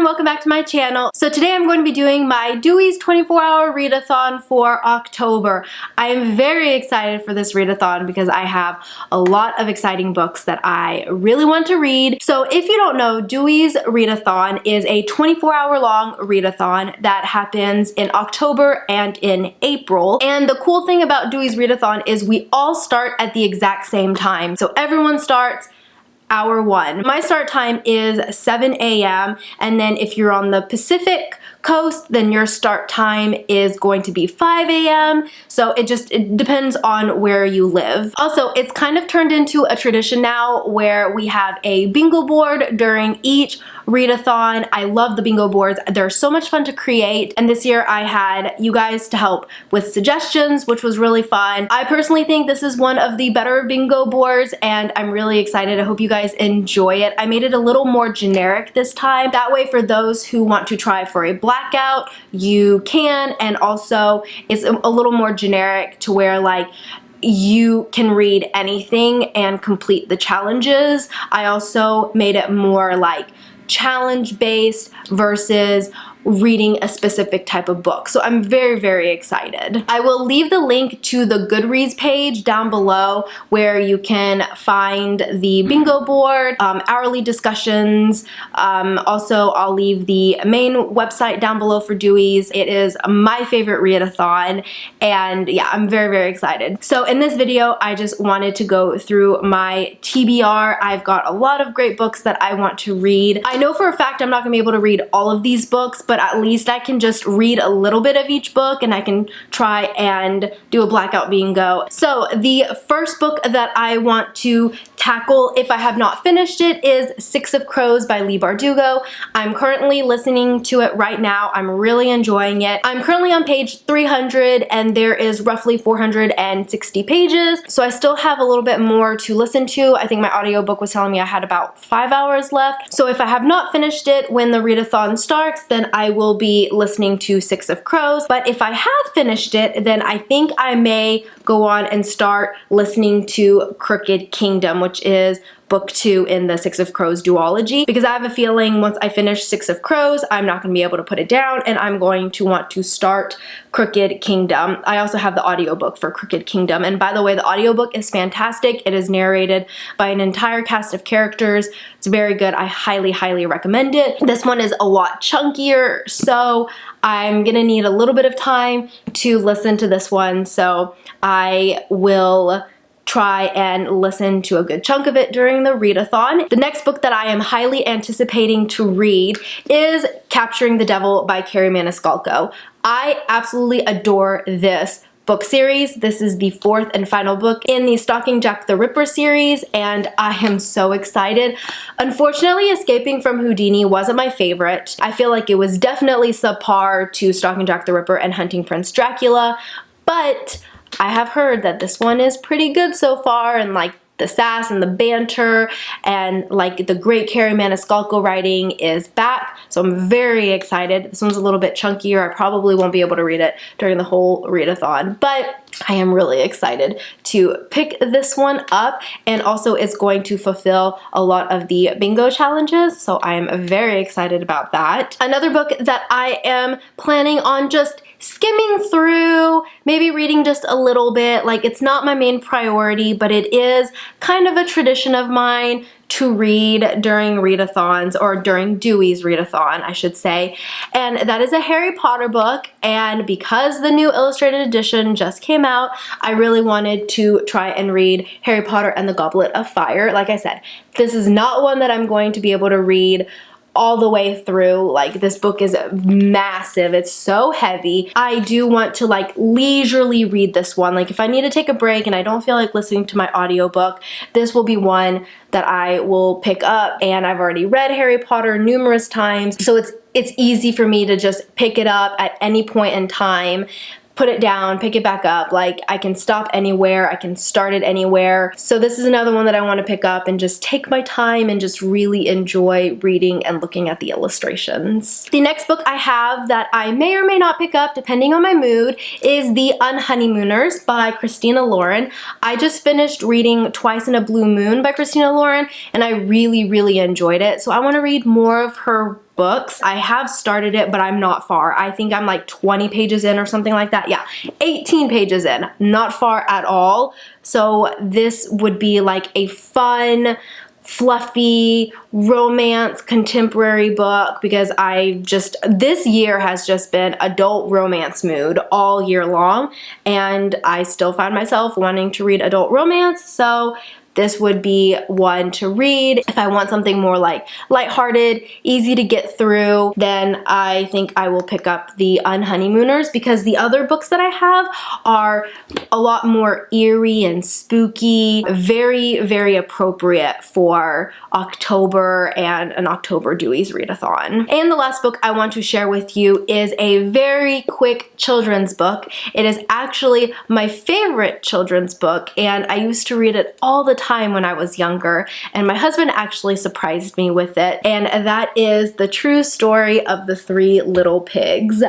everyone, welcome back to my channel. So today I'm going to be doing my Dewey's 24-hour readathon for October. I am very excited for this readathon because I have a lot of exciting books that I really want to read. So if you don't know, Dewey's readathon is a 24-hour long readathon that happens in October and in April. And the cool thing about Dewey's readathon is we all start at the exact same time. So everyone starts hour 1. My start time is 7 a.m. and then if you're on the Pacific coast, then your start time is going to be 5 a.m. So it depends on where you live. Also, it's kind of turned into a tradition now where we have a bingo board during each readathon. I love the bingo boards. They're so much fun to create. And this year I had you guys to help with suggestions, which was really fun. I personally think this is one of the better bingo boards and I'm really excited. I hope you guys enjoy it. I made it a little more generic this time. That way for those who want to try for a blackout, you can, and also it's a little more generic to where like you can read anything and complete the challenges. I also made it more like challenge based versus reading a specific type of book. So I'm very, very excited. I will leave the link to the Goodreads page down below where you can find the bingo board, hourly discussions. Also, I'll leave the main website down below for Dewey's. It is my favorite readathon and yeah, I'm very, very excited. So in this video, I just wanted to go through my TBR. I've got a lot of great books that I want to read. I know for a fact I'm not gonna be able to read all of these books, but at least I can just read a little bit of each book and I can try and do a blackout bingo. So the first book that I want to tackle, if I have not finished it, is Six of Crows by Leigh Bardugo. I'm currently listening to it right now. I'm really enjoying it. I'm currently on page 300 and there is roughly 460 pages. So I still have a little bit more to listen to. I think my audiobook was telling me I had about 5 hours left. So if I have not finished it when the readathon starts, then I will be listening to Six of Crows. But if I have finished it, then I think I may go on and start listening to Crooked Kingdom, which is book 2 in the Six of Crows duology, because I have a feeling once I finish Six of Crows, I'm not going to be able to put it down and I'm going to want to start Crooked Kingdom. I also have the audiobook for Crooked Kingdom, and by the way, the audiobook is fantastic. It is narrated by an entire cast of characters. It's very good. I highly, highly recommend it. This one is a lot chunkier, so I'm gonna need a little bit of time to listen to this one, so I will try and listen to a good chunk of it during the readathon. The next book that I am highly anticipating to read is Capturing the Devil by Kerri Maniscalco. I absolutely adore this book series. This is the 4th and final book in the Stalking Jack the Ripper series and I am so excited. Unfortunately, Escaping from Houdini wasn't my favorite. I feel like it was definitely subpar to Stalking Jack the Ripper and Hunting Prince Dracula, but I have heard that this one is pretty good so far, and like the sass and the banter and like the great Kerri Maniscalco writing is back, so I'm very excited. This one's a little bit chunkier. I probably won't be able to read it during the whole readathon, but I am really excited to pick this one up, and also it's going to fulfill a lot of the bingo challenges, so I am very excited about that. Another book that I am planning on just skimming through, maybe reading just a little bit, like it's not my main priority, but it is kind of a tradition of mine to read during readathons, or during Dewey's readathon, I should say, and that is a Harry Potter book. And because the new illustrated edition just came out, I really wanted to try and read Harry Potter and the Goblet of Fire. Like I said, this is not one that I'm going to be able to read all the way through. Like, this book is massive. It's so heavy. I do want to like leisurely read this one. Like if I need to take a break and I don't feel like listening to my audiobook, this will be one that I will pick up. And I've already read Harry Potter numerous times, so it's easy for me to just pick it up at any point in time, put it down, pick it back up. Like I can stop anywhere, I can start it anywhere. So this is another one that I want to pick up and just take my time and just really enjoy reading and looking at the illustrations. The next book I have that I may or may not pick up depending on my mood is the Unnie Mooners by Christina Lauren. I just finished reading Twice in a Blue Moon by Christina Lauren and I really, really enjoyed it. So I want to read more of her books. I have started it, but I'm not far. I think I'm like 20 pages in or something like that. Yeah, 18 pages in, not far at all. So this would be like a fun, fluffy romance contemporary book, because this year has just been adult romance mood all year long, and I still find myself wanting to read adult romance, so this would be one to read. If I want something more like lighthearted, easy to get through, then I think I will pick up the Unnie Mooners, because the other books that I have are a lot more eerie and spooky, very, very appropriate for October and an October Dewey's Readathon. And the last book I want to share with you is a very quick children's book. It is actually my favorite children's book, and I used to read it all the time when I was younger, and my husband actually surprised me with it, and that is The True Story of the Three Little Pigs.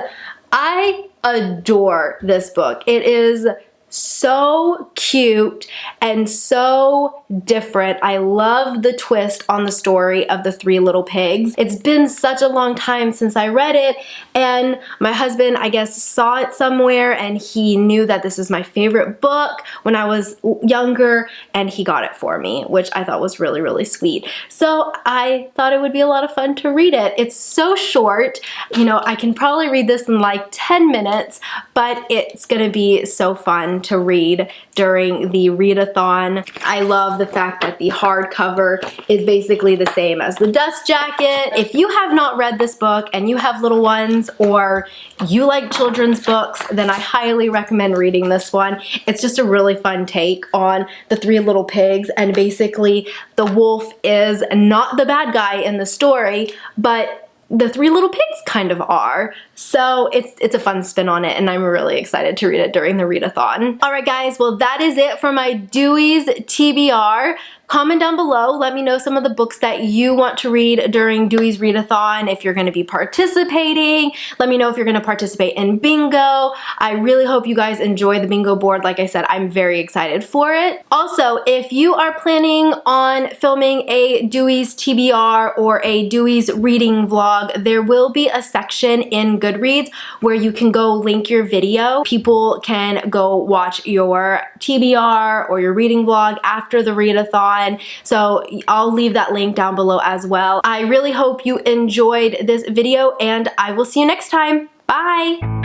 I adore this book. It is so cute and so different. I love the twist on the story of the Three Little Pigs. It's been such a long time since I read it, and my husband, I guess, saw it somewhere, and he knew that this is my favorite book when I was younger, and he got it for me, which I thought was really, really sweet. So I thought it would be a lot of fun to read it. It's so short. You know, I can probably read this in like 10 minutes, but it's gonna be so fun to read during the readathon. I love the fact that the hardcover is basically the same as the dust jacket. If you have not read this book and you have little ones, or you like children's books, then I highly recommend reading this one. It's just a really fun take on the Three Little Pigs, and basically the wolf is not the bad guy in the story, but the Three Little Pigs kind of are. So it's a fun spin on it, and I'm really excited to read it during the readathon. Alright guys, well that is it for my Dewey's TBR. Comment down below, let me know some of the books that you want to read during Dewey's Readathon, if you're going to be participating. Let me know if you're going to participate in bingo. I really hope you guys enjoy the bingo board. Like I said, I'm very excited for it. Also, if you are planning on filming a Dewey's TBR or a Dewey's reading vlog, there will be a section in Goodreads where you can go link your video. People can go watch your TBR or your reading vlog after the readathon. So I'll leave that link down below as well. I really hope you enjoyed this video, and I will see you next time. Bye!